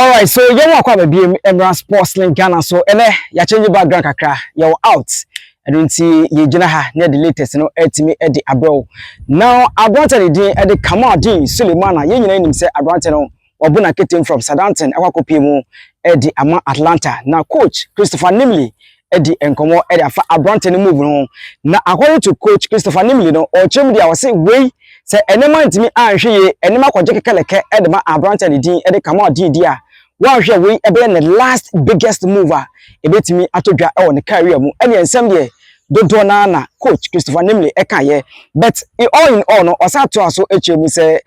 Alright, so you want to be Emra Sports Link Ghana, so ya change background kakra, you're out. And you see, you near the latest, me Eddie Abro. Now, I wanted the Kamaldeen Sulemana, you name say Abrantano, or Bunaketim from Southampton, Awakopimo, Eddie Atalanta. Now, coach Christopher Nimley, Eddie and Como Eddie Abrantano move on. Now, according to coach Christopher Nimley, or Chimney, I was saying, wait. Say enema ntimi anhwe enema kwaje kekeleke edema abranta ne din ede Kamaldeen dia wa hwe we ebe ne last biggest mover ebetimi atodwa e won career mu ene ensem de dodo na coach Christopher Nimley ekaye but all in all no osato aso echemu say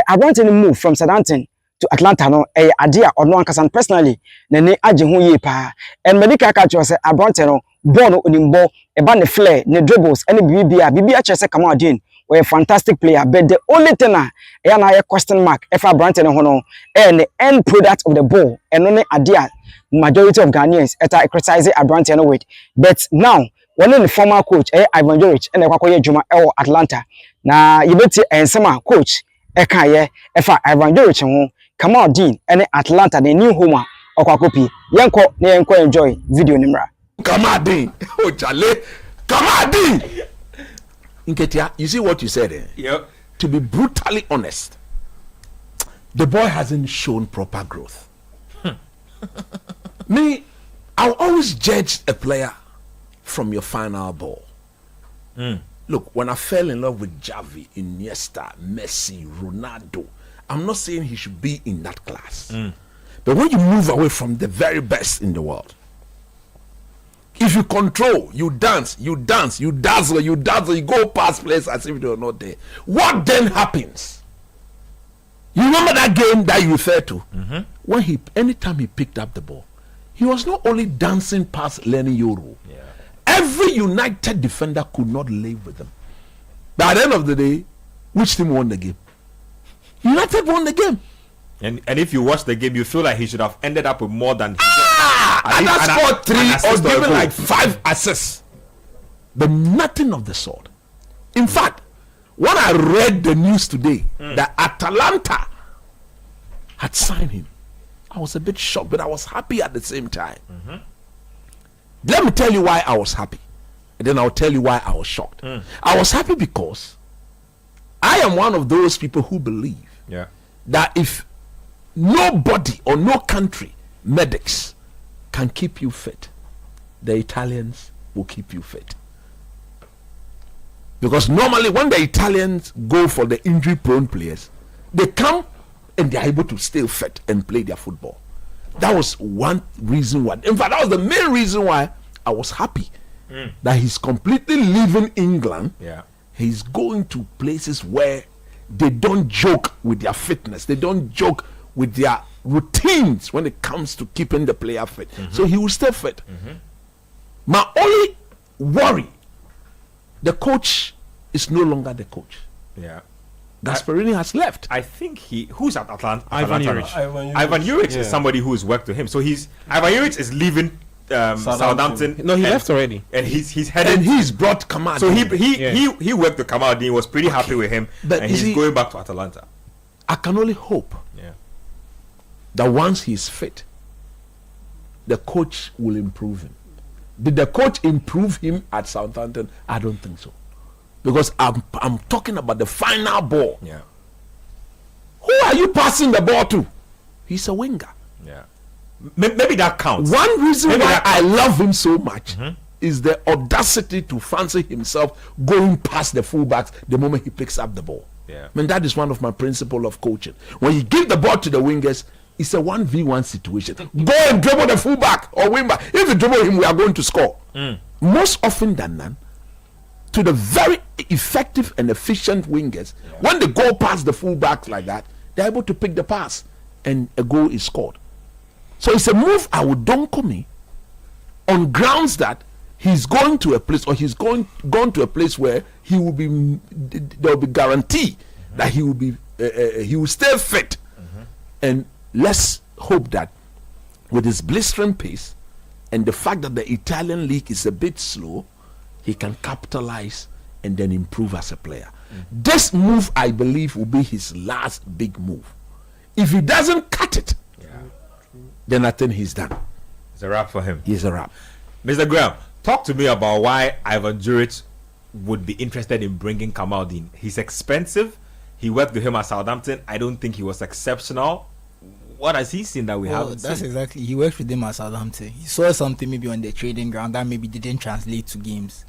abranta ne move from Southampton to Atlanta no ade a ono ankasan personally ne age ho ye pa en medical catch say abranta no ball no onimbo eba ne flair ne dribbles ene bibia che say Kamaldeen a fantastic player, but the only thing a question mark if Abrantano hono and the end product of the ball and only idea majority of Ghanaians at criticize Abrantano with. But now one in the former coach Ivan Juric and the Kwakoye Juma Atlanta. Now you bet and summer coach Ekaye Ivan Juric ho Kamaldeen and Atlanta the new homer or Kwakopi. Yanko enjoy video nimra. Kamaldeen, oh Charlie, Kamaldeen. Nketia, you see what you said there? Yep. To be brutally honest, the boy hasn't shown proper growth. Me, I'll always judge a player from your final ball. Look, when I fell in love with Xavi, Iniesta, Messi, Ronaldo, I'm not saying he should be in that class. But when you move away from the very best in the world, if you control, you dance, you dazzle, you go past players as if they are not there. What then happens? You remember that game that you referred to? When anytime he picked up the ball, he was not only dancing past Lenny Yoro. Yeah. Every United defender could not live with him. But at the end of the day, which team won the game? United won the game. And if you watch the game, you feel like he should have ended up with more than and scored 3 or given like 5 assists. But nothing of the sort. In fact, when I read the news today that Atalanta had signed him, I was a bit shocked, but I was happy at the same time. Let me tell you why I was happy, and then I'll tell you why I was shocked. I was happy because I am one of those people who believe that if nobody or no country medics can keep you fit, the Italians will keep you fit. Because normally when the Italians go for the injury prone players, they come and they are able to stay fit and play their football. That was one reason why. In fact, that was the main reason why I was happy that he's completely leaving England. He's going to places where they don't joke with their fitness. They don't joke with their routines when it comes to keeping the player fit. So he will stay fit. My only worry, the coach is no longer the coach. Gasperini has left. I think who's at Atlanta? Ivan Juric is somebody who's worked with him. So Ivan Juric is leaving Southampton. No, he left already. And he's headed. And he's brought Kamaldeen. So he worked with Kamaldeen, was pretty happy with him, but and he's going back to Atalanta. I can only hope that once he's fit, the coach will improve him. Did the coach improve him at Southampton? I don't think so. Because I'm talking about the final ball. Who are you passing the ball to? He's a winger. Maybe that counts. One reason why I love him so much is the audacity to fancy himself going past the fullbacks the moment he picks up the ball. I mean, that is one of my principles of coaching. When you give the ball to the wingers, it's a 1v1 situation. Go and dribble the fullback or wingback. If you dribble him, we are going to score. Most often than none, to the very effective and efficient wingers, when they go past the fullbacks like that, they're able to pick the pass and a goal is scored. So it's a move I would don't come on grounds that he's going to a place, or he's gone to a place where he will be, there will be guarantee that he will be he will stay fit. And let's hope that with his blistering pace and the fact that the Italian league is a bit slow, he can capitalize and then improve as a player. This move, I believe, will be his last big move. If he doesn't cut it, then I think he's done. It's a wrap for him. He's a wrap. Mr. Graham, talk to me about why Ivan Juric would be interested in bringing Kamaldeen. He's expensive. He worked with him at Southampton. I don't think he was exceptional. What has he seen that we haven't seen? That's exactly. He worked with him at Southampton. He saw something maybe on the training ground that maybe didn't translate to games.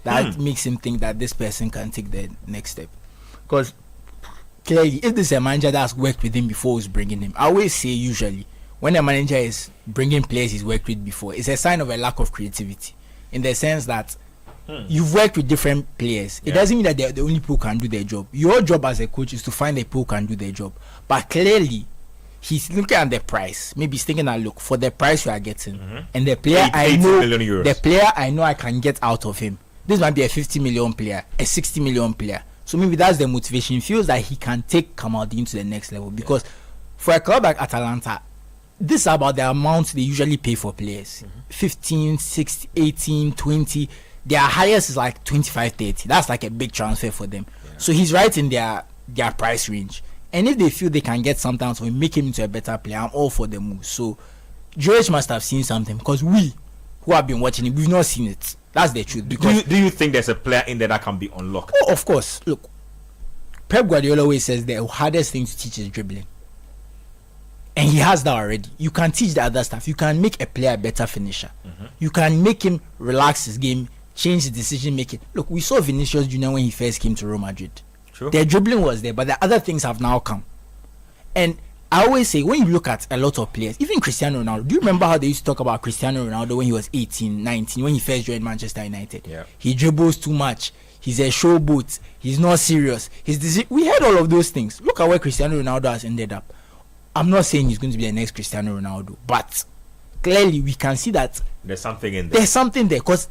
That makes him think that this person can take the next step. Because clearly, if this is a manager that's worked with him before he's bringing him, I always say usually when a manager is bringing players he's worked with before, it's a sign of a lack of creativity. In the sense that you've worked with different players. It doesn't mean that they're the only people who can do their job. Your job as a coach is to find the people who can do their job. But clearly, he's looking at the price. Maybe he's thinking that, look, for the price we are getting, and the player I know I can get out of him. This might be a 50 million player, a 60 million player. So maybe that's the motivation. He feels that he can take Kamaldeen to the next level. Because for a club like Atalanta, this is about the amount they usually pay for players. 15, 16, 18, 20. Their highest is like 25, 30. That's like a big transfer for them. So he's right in their price range. And if they feel they can get something out of him, make him into a better player, I'm all for the move. So George must have seen something, because we who have been watching it, we've not seen it. That's the truth. Because do you think there's a player in there that can be unlocked? Oh, of course. Look, Pep Guardiola always says the hardest thing to teach is dribbling. And he has that already. You can teach the other stuff. You can make a player a better finisher. You can make him relax his game, change his decision making. Look, we saw Vinicius Junior when he first came to Real Madrid. True. Their dribbling was there, but the other things have now come. And I always say, when you look at a lot of players, even Cristiano Ronaldo, do you remember how they used to talk about Cristiano Ronaldo when he was 18, 19, when he first joined Manchester United? Yeah. He dribbles too much. He's a showboat. He's not serious. We heard all of those things. Look at where Cristiano Ronaldo has ended up. I'm not saying he's going to be the next Cristiano Ronaldo, but clearly we can see that there's something in there. There's something there, because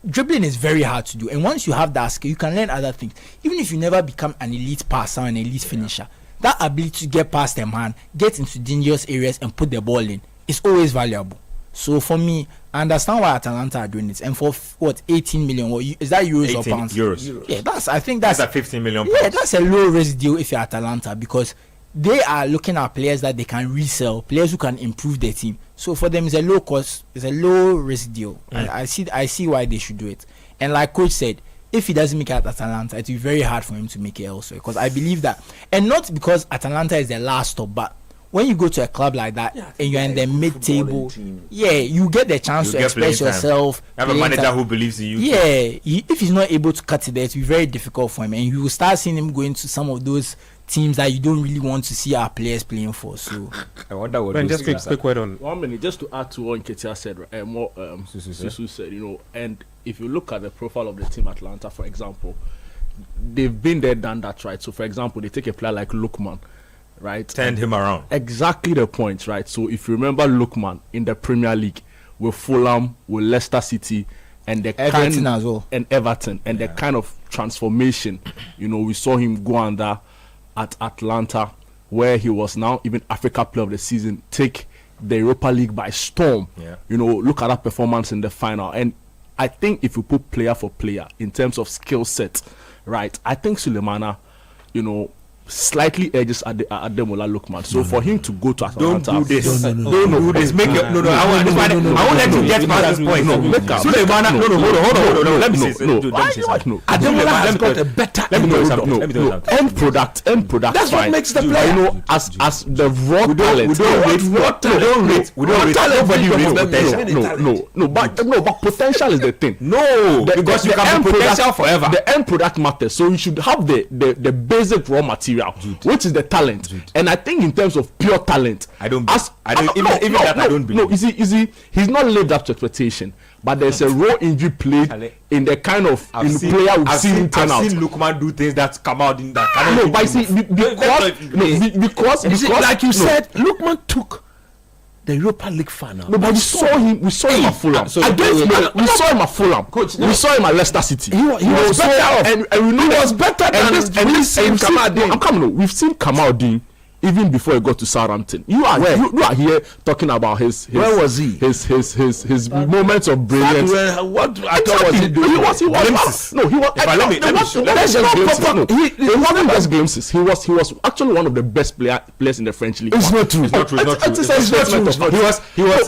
dribbling is very hard to do. And once you have that skill, you can learn other things. Even if you never become an elite passer or an elite finisher, that ability to get past a man, get into dangerous areas and put the ball in is always valuable. So for me, I understand why Atalanta are doing it. And for what, 18 million? What, is that euros or pounds? Euros. Yeah, I think that's a 15 million pounds. Yeah, that's a low risk deal if you're Atalanta, because they are looking at players that they can resell, players who can improve their team. So for them, it's a low cost, it's a low risk deal. I see why they should do it. And like Coach said, if he doesn't make it at Atalanta, it will be very hard for him to make it elsewhere. Because I believe that, and not because Atalanta is the last stop, but when you go to a club like that and you're in the mid-table, you get the chance to express yourself. You have a manager who believes in you. Yeah, if he's not able to cut it there, it will be very difficult for him, and you will start seeing him going to some of those teams that you don't really want to see our players playing for. So I wonder what. Just quick word on 1 minute, just to add to what Nketia said, and what Susu said, and if you look at the profile of the team Atlanta, for example, they've been there, done that, right? So for example, they take a player like Lookman, right, turned him around. Exactly the point, right? So if you remember Lookman in the Premier League with Fulham, with Leicester City, and the Everton as well, and Everton, and the kind of transformation, we saw him go under at Atlanta, where he was now even Africa Player of the Season, take the Europa League by storm. Look at that performance in the final. And I think if you put player for player in terms of skill set, right, I think Sulemana, slightly edges at Ademola Lookman. So for him to go to Atalanta, don't do this. Don't do this. Make it. No. I won't let you get past this point. Sulemana. No. Let me say. No. Ademola has got a better. Let me tell you something. End product. That's what makes the player. As the raw talent. We don't rate. Nobody rates potential. But potential is the thing. No, because you can be potential forever. The end product matters. So you should have the basic raw material, which is the talent. And I think in terms of pure talent, I don't believe. No, he's not lived up to expectation. But there's a raw injury played in the kind of player we've seen turn out. I've seen Lookman do things that come out in that. No, but because like you said, Lookman took the Europa League final. No, but we saw him at Fulham. We saw him at Fulham. We saw him at Leicester City. He was better, and we know he was better than we've seen Kamaldeen. We've seen Kamaldeen even before he got to Southampton. You are here talking about his where was he? His moments of brilliance. What I thought was he doing? He was no, he was. It wasn't just glimpses. He was actually one of the best players in the French league. It's not true. It's not true.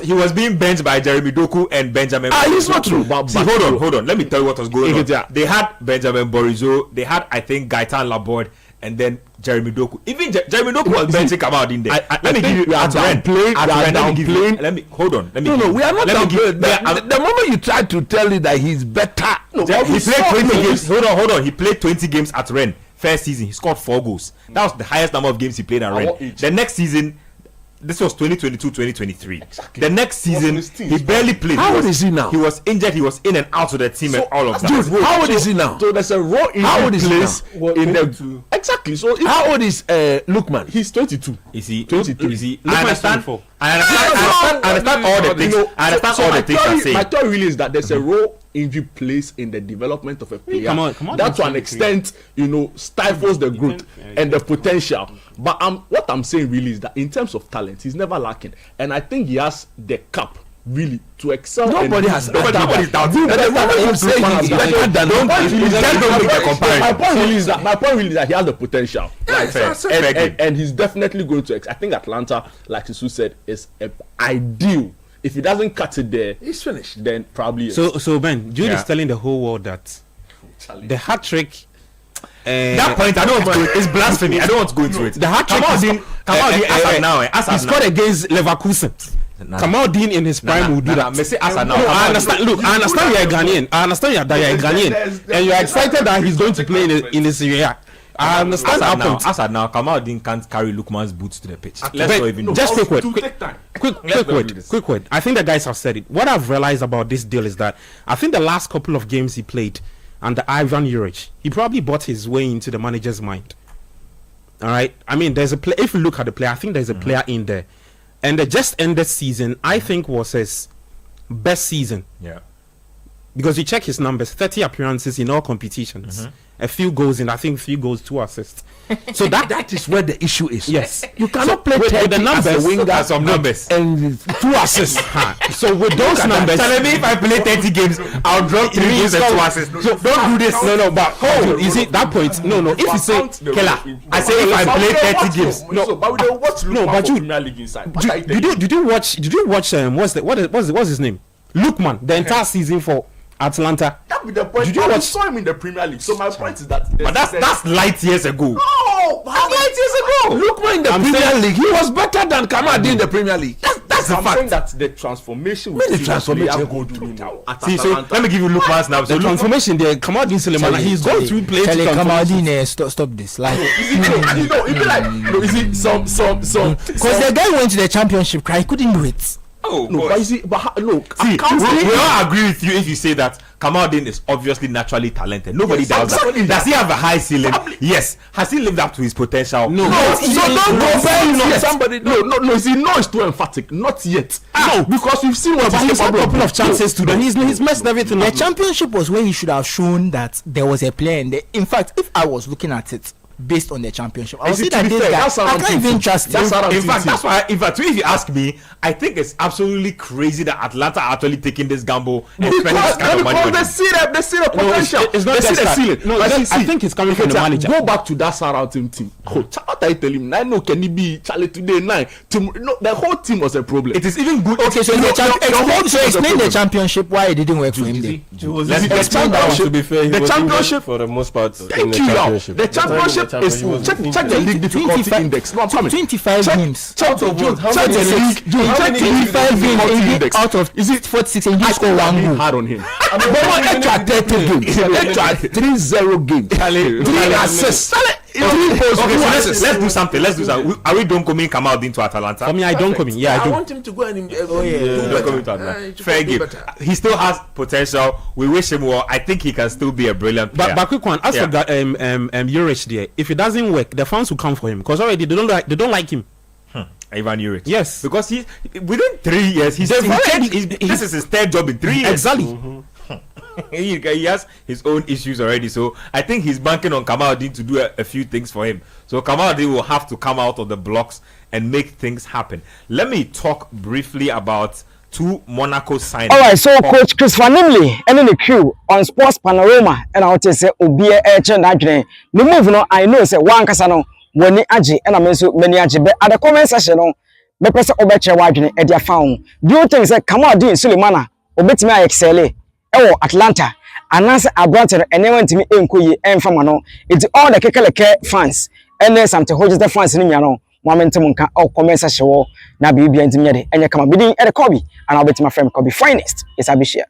He was being benched by Jeremy Doku and Benjamin. It's not true. See, hold on. Let me tell you what was going on. They had Benjamin Bourigeaud. They had, I think, Gaëtan Laborde, and then Jeremy Doku. Even Jeremy Doku was benching Kamaldeen there. Let me give you downplaying. Let me hold on. No, we are not downplaying. The moment you try to tell it that he's better, he played 20 games. Hold on. He played 20 games at Rennes. First season, he scored 4 goals. That was the highest number of games he played at Rennes. The next season, this was 2022-2023. Exactly. The next season, he barely played. How old is he now? He was injured. He was in and out of the team and all of that. Dude, how old is he now? So there's a raw injury place in the exactly. So how old is Lookman? He's 22. Is he 22? Is he? I understand all the things. I understand all the things I'm saying. My thought really is that there's a raw injury place in the development of a player. Come on, that to an extent, stifles the growth and the potential. But what I'm saying really is that in terms of talent, he's never lacking, and I think he has the cap really to excel. Nobody has. Nobody's doubting. My point really is that he has the potential. And he's definitely going to. I think Atlanta, like Sisu said, is ideal. If he doesn't cut it there, he's finished. Then probably. So Ben, Jude is telling the whole world that the hat trick. That point, I don't want to go. It's blasphemy. I don't want to go into it. The hat trick. He scored against Leverkusen. Kamaldeen in his prime will do that. I understand. Look, I understand you're a Ghanaian. I understand you're a Ghanaian, and you're excited that he's going to play in the Serie A. I understand that point. As at now, Kamaldeen can't carry Lookman's boots to the pitch. Let's not even. Just quick word. I think the guys have said it. What I've realized about this deal is that I think the last couple of games he played under Ivan Juric, he probably bought his way into the manager's mind. All right. I mean, there's a play. If you look at the player, I think there's a player in there, and the just ended season, I think, was his best season. Yeah. Because you check his numbers, 30 appearances in all competitions, a few goals, and I think 3 goals, 2 assists. So that is where the issue is. Yes, you cannot play 30 the numbers, as a winger some numbers and 2 assists. So with those numbers, telling me if I play 30 games, I'll drop 3 games and 2 assists. So don't do this. No, but you see that point? No. If you say Keller, I say if I play 30 games, but did you watch? What's his name? Lookman, the entire season for Atalanta. That be the point. Did you watch? Saw him in the Premier League. So my point is that. But that's light years ago. No, that's light years ago. Lookman in the Premier League, he was better than Kamaldeen in the Premier League. That's the fact. That the transformation. The transformation go through. See, so let me give you Lookman's now. So the transformation there, Kamaldeen Sulemana, he's going through play. Kamaldeen, stop this. Like, is it some? Because the guy went to the championship, he couldn't do it. Oh, no, but look, see, we all agree with you if you say that Kamaldeen is obviously naturally talented. Nobody doubts that. Does he have a high ceiling? Yes. Has he lived up to his potential? No. So don't compare somebody. No. See, no is too emphatic. Not yet. No, because we've seen what he's had a couple of chances to do. He's messed everything up. The championship was where he should have shown that there was a player in there. In fact, if I was looking at it based on the championship, I would say that this guy, I can't even trust him. In fact, that's why. In fact, if you ask me, I think it's absolutely crazy that Atlanta are actually taking this gamble and spending this kind of money. They see the potential. It's not just that. No, I think it's coming from the manager. Go back to that Southampton team. What I tell him, I know can he be Charlie today 9. No, the whole team was a problem. It is even good. Okay, so explain the championship why it didn't work for him. The championship for the most part. Thank you. The championship is check the league difficulty index. No, I'm coming. 25 games. Check the league. Check 25 games out of is it 46 and he scored 1 goal. Hard on him. But what extra 30 games? Extra 3-0 games. 3 assists. Let's do something. Are we don't come in Kamaldeen to Atalanta? For me, I don't come in. Yeah, I do. I want him to go and fair game. He still has potential. We wish him well. I think he can still be a brilliant player. But quick one. As for Juric there, if it doesn't work, the fans will come for him because already they don't like him. Ivan Juric. Yes, because he within 3 years this is his 3rd job in 3 years. Exactly. he has his own issues already. So I think he's banking on Kamaldeen to do a few things for him. So Kamaldeen will have to come out of the blocks and make things happen. Let me talk briefly about 2 Monaco signings. All right, so Coach Christopher Nimley and the crew on Sports Panorama, and I would say Obi Echen Adrian. The move no, I know say one Casano when the Aji and I mean so many Aji, but at the comment section on the person Obeche Wadrin at their found. Do you think that Kamaldeen Sulemana Obetime excel? Atlanta, and answer Abranton and then went to me in Kuyi and Famano. It's all the Kekeleke fans, and there's some to hold the fans in Yano. Momentum can all commence a show. Now be behind me, and you come bidding at a Kobe, and I'll bet my friend Kobe finest. It's a bishia.